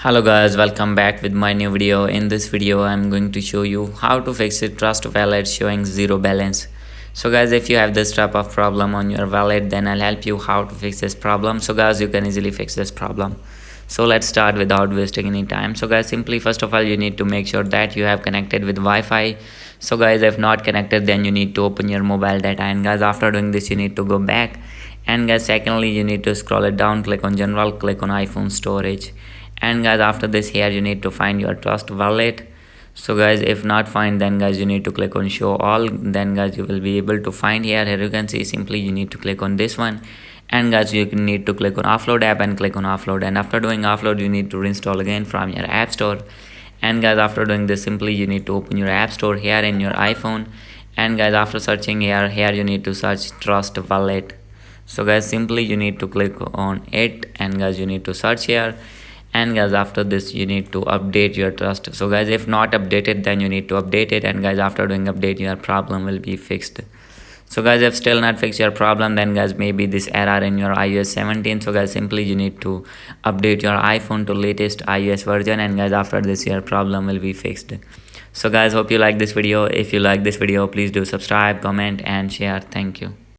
Hello guys, welcome back with my new video. In this video I'm going to show you how to fix a trust wallet showing zero balance. So guys, if you have this type of problem on your wallet, then I'll help you how to fix this problem. So guys, you can easily fix this problem. So let's start without wasting any time. So guys, simply first of all you need to make sure that you have connected with Wi-Fi. So guys, if not connected, then you need to open your mobile data, and guys, after doing this you need to go back, and guys, secondly you need to scroll it down, click on general, click on iPhone storage, and guys, after this here you need to find your trust wallet. So guys, if not find, then guys you need to click on show all, then guys you will be able to find here you can see simply you need to click on this one, and guys you need to click on offload app and click on offload, and after doing offload you need to reinstall again from your app store. And guys, after doing this, simply you need to open your app store here in your iPhone, and guys, after searching here you need to search trust wallet. So guys, simply you need to click on it, and guys you need to search here, and guys, after this you need to update your trust. So guys, if not updated, then you need to update it, and guys, after doing update your problem will be fixed. So guys, if still not fix your problem, then guys maybe this error in your iOS 17. So guys, simply you need to update your iPhone to latest iOS version, and guys, after this your problem will be fixed. So guys, hope you like this video. If you like this video, please do subscribe, comment and share. Thank you.